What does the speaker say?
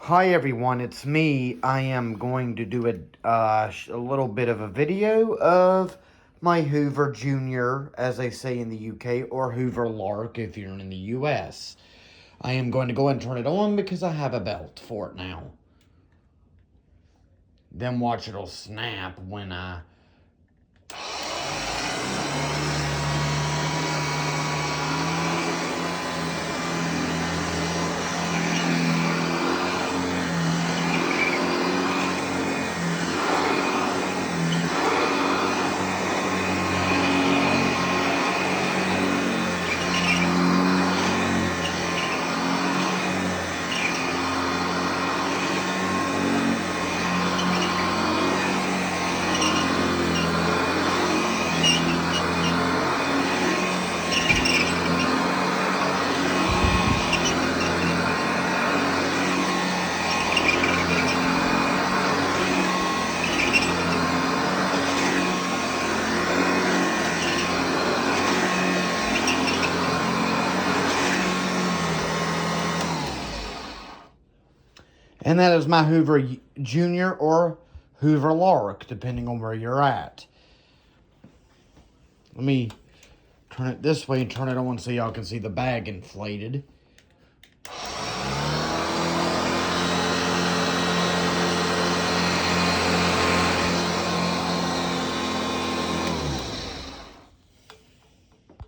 Hi everyone, it's me. I am going to do a little bit of a video of my Hoover Junior, as they say in the UK, or Hoover Lark if you're in the US. I am going to go ahead and turn it on because I have a belt for it now. Then watch it'll snap when I... And that is my Hoover Junior or Hoover Lark, depending on where you're at. Let me turn it this way and turn it on so y'all can see the bag inflated.